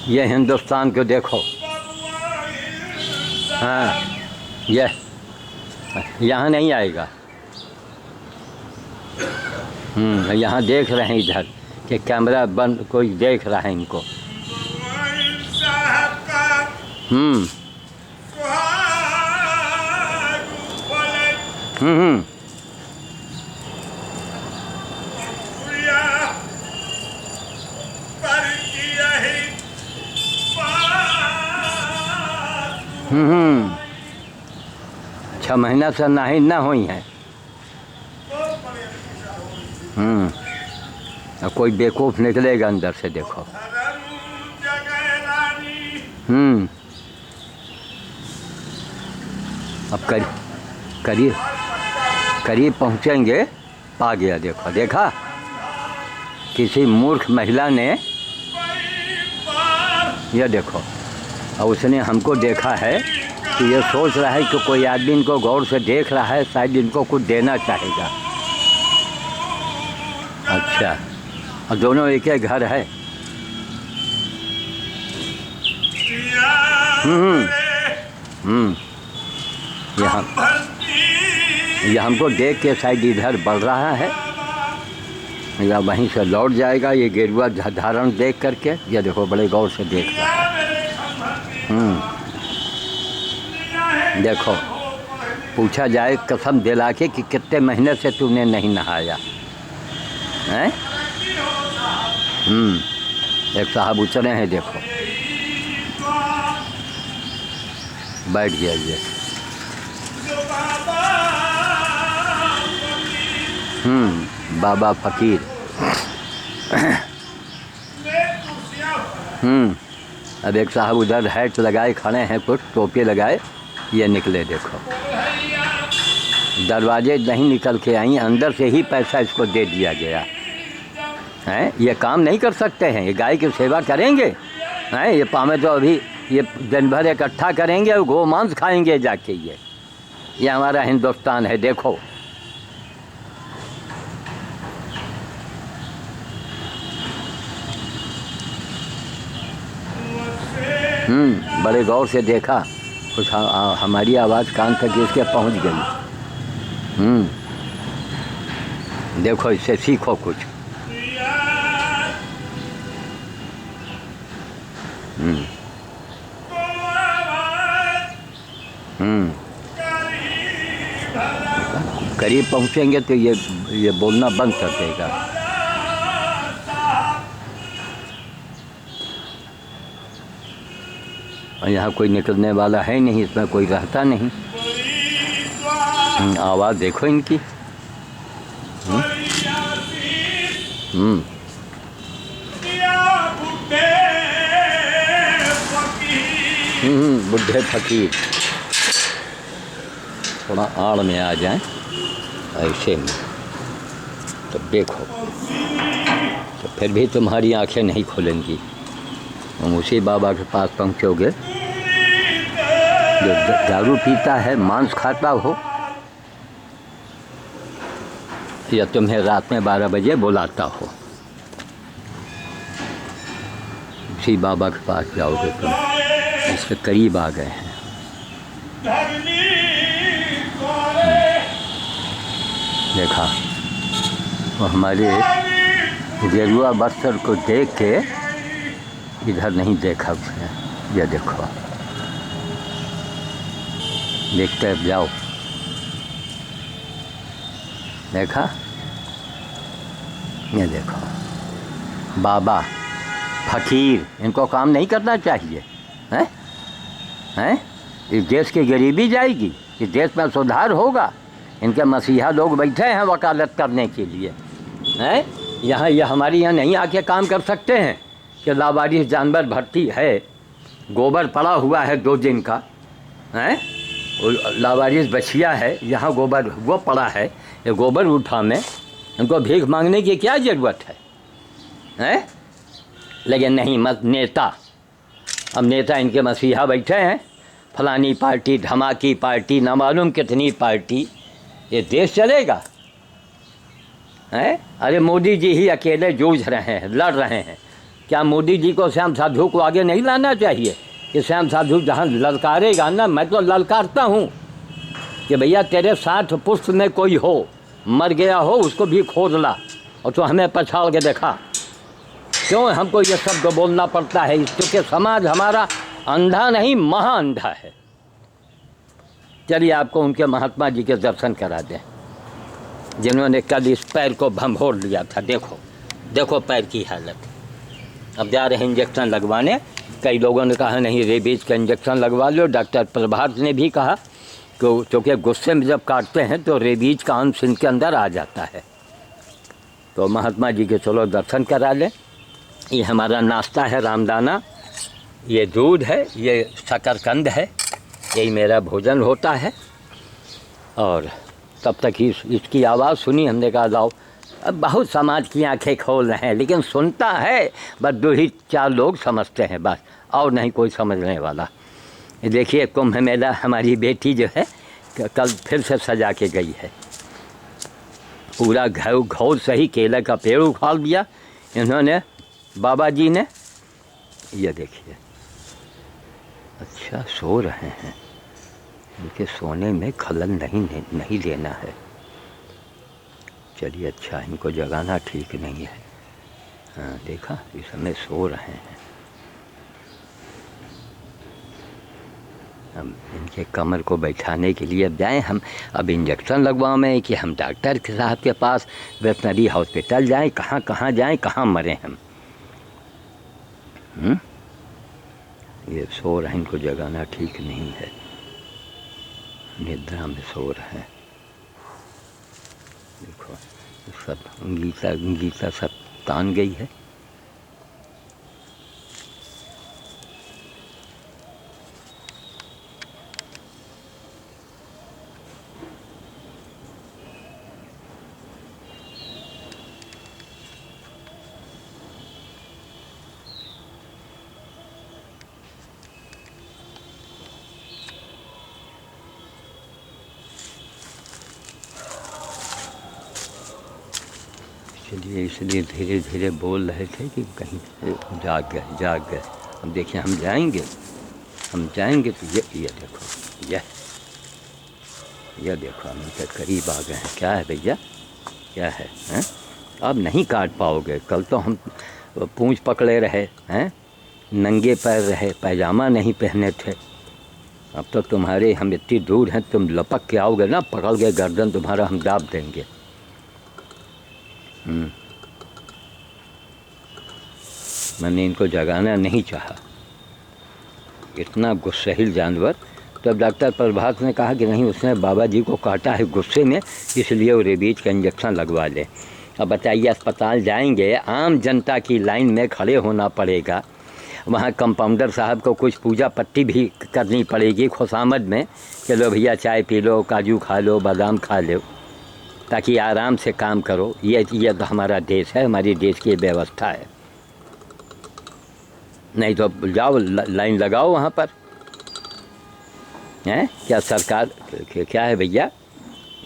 ये हिंदुस्तान को देखो। हाँ, ये यहाँ नहीं आएगा। यहाँ देख रहे हैं इधर कि कैमरा बंद, कोई देख रहा है इनको। छः महीना से नहीं ना हुई है। अब कोई बेवकूफ़ निकलेगा अंदर से, देखो। अब करीब पहुँचेंगे। आ गया, देखो, देखा किसी मूर्ख महिला ने, यह देखो। और उसने हमको देखा है कि ये सोच रहा है कि कोई आदमी इनको गौर से देख रहा है, शायद इनको कुछ देना चाहेगा। अच्छा, और दोनों एक ही घर है। ये हमको देख के शायद इधर बढ़ रहा है या वहीं से लौट जाएगा। ये गेरुआ धारण देख करके, ये देखो, बड़े गौर से देख रहा है। देखो, पूछा जाए कसम दिला के कि कितने महीने से तूने नहीं नहाया हैं? एक साहब उतरे हैं, देखो, बैठ गया ये। बाबा फकीर। अब एक साहब उधर हैट लगाए खड़े हैं, कुछ टोपी लगाए, ये निकले, देखो। दरवाजे नहीं निकल के आई, अंदर से ही पैसा इसको दे दिया गया है। ये काम नहीं कर सकते हैं, ये गाय की सेवा करेंगे हैं? ये पामे तो अभी ये दिन भर इकट्ठा करेंगे और गोमांस खाएंगे जाके। ये हमारा हिंदुस्तान है, देखो। बड़े गौर से देखा, कुछ हमारी आवाज़ कान तक इसके पहुंच गई। देखो, इससे सीखो कुछ। करीब पहुंचेंगे तो ये बोलना बंद कर देगा। और यहाँ कोई निकलने वाला है नहीं, इसमें कोई रहता नहीं। आवाज़ देखो इनकी। बुढ़े फकीर थोड़ा आड़ में आ जाएं ऐसे में, तो देखो, तो फिर भी तुम्हारी आंखें नहीं खुलेंगी। हम उसी बाबा के पास पहुँचोगे जो दारू पीता है, मांस खाता हो, या तुम्हें रात में 12 बजे बुलाता हो। उसी बाबा के पास जाओगे तुम। इसके करीब आ गए हैं। देखा, वो हमारे गेरुआ वस्त्र को देख के इधर नहीं देखा उसने। ये देखो, देखते जाओ। देखा, ये देखो, बाबा फकीर, इनको काम नहीं करना चाहिए हैं? इस देश की गरीबी जाएगी, इस देश में सुधार होगा। इनके मसीहा लोग बैठे हैं वकालत करने के लिए हैं। यहाँ ये हमारे यहाँ नहीं आके काम कर सकते हैं कि लावारिस जानवर भर्ती है, गोबर पड़ा हुआ है 2 दिन का हैं, लावारिस बछिया है, यहाँ गोबर वो पड़ा है, ये गोबर उठा में इनको भीख मांगने की क्या ज़रूरत है? लेकिन नहीं, मत नेता, अब नेता इनके मसीहा बैठे हैं, फलानी पार्टी, धमाकी पार्टी, ना मालूम कितनी पार्टी ये देश चलेगा? हैं? अरे मोदी जी ही अकेले जूझ रहे हैं, लड़ रहे हैं। क्या मोदी जी को श्याम साधु को आगे नहीं लाना चाहिए कि श्याम साधु जहाँ ललकारेगा ना, मैं तो ललकारता हूँ कि भैया तेरे साथ पुष्प में कोई हो, मर गया हो, उसको भी खोद ला और तो हमें पछाड़ के देखा। क्यों हमको ये शब्द बोलना पड़ता है? क्योंकि समाज हमारा अंधा नहीं, महा अंधा है। चलिए आपको उनके महात्मा जी के दर्शन करा दें, जिन्होंने कल इस पैर को भंभोर लिया था। देखो देखो पैर की हालत। अब जा रहे हैं इंजेक्शन लगवाने। कई लोगों ने कहा नहीं रेबीज का इंजेक्शन लगवा लो। डॉक्टर प्रभात ने भी कहा कि क्योंकि गुस्से में जब काटते हैं तो रेबीज का अंश इनके अंदर आ जाता है। तो महात्मा जी के चलो दर्शन करा लें। ये हमारा नाश्ता है रामदाना, ये दूध है, ये शकरकंद है, यही मेरा भोजन होता है। और तब तक इसकी आवाज़ सुनी, हमने कहा लाओ। अब बहुत समाज की आंखें खोल रहे हैं, लेकिन सुनता है बस 2 ही 4 लोग समझते हैं बस, और नहीं कोई समझने वाला। देखिए कुंभ मेला हमारी बेटी जो है कल फिर से सजा के गई है। पूरा घोल सही केले का पेड़ उखाड़ दिया इन्होंने, बाबा जी ने। ये देखिए, अच्छा सो रहे हैं, उनके सोने में खलल नहीं लेना है। चलिए अच्छा, इनको जगाना ठीक नहीं है। हाँ देखा, इस समय सो रहे हैं। हम इनके कमर को बैठाने के लिए अब जाएं हम, अब इंजेक्शन लगवाएं कि हम डॉक्टर के साहब के पास वेटनरी हॉस्पिटल जाएं? कहाँ कहाँ जाएं, कहाँ मरें हम? ये सो रहे हैं, इनको जगाना ठीक नहीं है, निद्रा में सो रहे हैं। देखो सब गीता सब तान गई है। चलिए इसलिए धीरे धीरे बोल रहे थे कि कहीं जाग गए। अब देखिए हम जाएंगे तो ये देखो, ये देखो हम इनके करीब आ गए हैं। क्या है भैया, क्या है? हैं? अब नहीं काट पाओगे। कल तो हम पूंछ पकड़े रहे हैं, नंगे पैर रहे, पैजामा नहीं पहने थे। अब तो तुम्हारे हम इतनी दूर हैं, तुम लपक के आओगे ना, पकड़ के गर्दन तुम्हारा हम दाब देंगे। मैंने इनको जगाना नहीं चाहा, इतना गुस्सैल जानवर। तो डॉक्टर प्रभात ने कहा कि नहीं, उसने बाबा जी को काटा है गुस्से में, इसलिए वो रेबीज का इंजेक्शन लगवा ले। अब बताइए, अस्पताल जाएंगे, आम जनता की लाइन में खड़े होना पड़ेगा। वहाँ कंपाउंडर साहब को कुछ पूजा पट्टी भी करनी पड़ेगी खुशामद में, चलो भैया चाय पी लो, काजू खा लो, बादाम खा लो, ताकि आराम से काम करो। ये तो हमारा देश है, हमारी देश की व्यवस्था है। नहीं तो जाओ लाइन लगाओ वहाँ पर। हैं क्या सरकार क्या है भैया?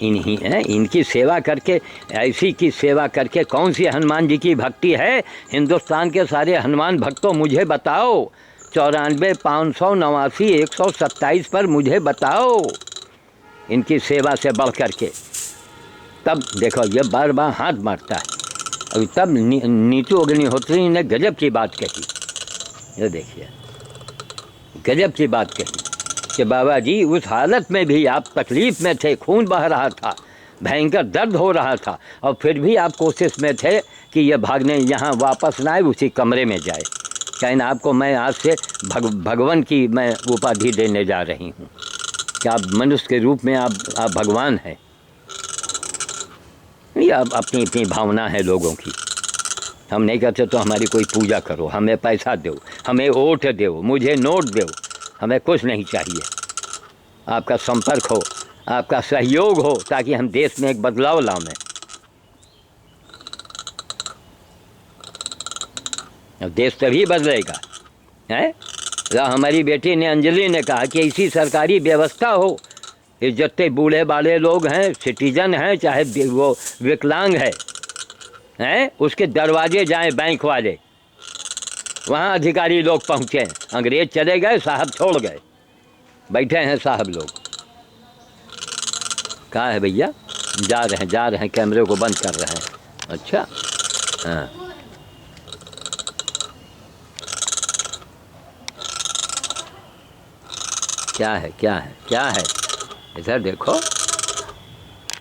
इन्हीं हैं, इनकी सेवा करके, ऐसी की सेवा करके कौन सी हनुमान जी की भक्ति है? हिंदुस्तान के सारे हनुमान भक्तों मुझे बताओ, 94 589 127 पर मुझे बताओ इनकी सेवा से बढ़ करके। तब देखो ये बार बार हाथ मारता है। और तब नीतू अग्निहोत्री ने गजब की बात कही, ये देखिए गजब की बात कही कि बाबा जी उस हालत में भी आप तकलीफ़ में थे, खून बह रहा था, भयंकर दर्द हो रहा था, और फिर भी आप कोशिश में थे कि ये भागने यहाँ वापस ना आए, उसी कमरे में जाए। कहना आपको मैं आज से भगवान की मैं उपाधि देने जा रही हूँ कि आप मनुष्य के रूप में आप भगवान हैं। ये अपनी अपनी भावना है लोगों की। हम नहीं कहते तो हमारी कोई पूजा करो, हमें पैसा दो, हमें वोट दो, मुझे नोट दो, हमें कुछ नहीं चाहिए। आपका संपर्क हो, आपका सहयोग हो, ताकि हम देश में एक बदलाव लाएं। अब देश तभी बदलेगा, हैं? हमारी बेटी ने, अंजलि ने कहा कि ऐसी सरकारी व्यवस्था हो ये जितने बूढ़े बाले लोग हैं, सिटीजन हैं, चाहे वो विकलांग है, हैं, उसके दरवाजे जाएं बैंक वाले, वहाँ अधिकारी लोग पहुँचे। अंग्रेज चले गए, साहब छोड़ गए, बैठे हैं साहब लोग। कहा है भैया? जा रहे हैं, कैमरे को बंद कर रहे हैं। अच्छा, हाँ, क्या है, क्या है, क्या है? इधर देखो।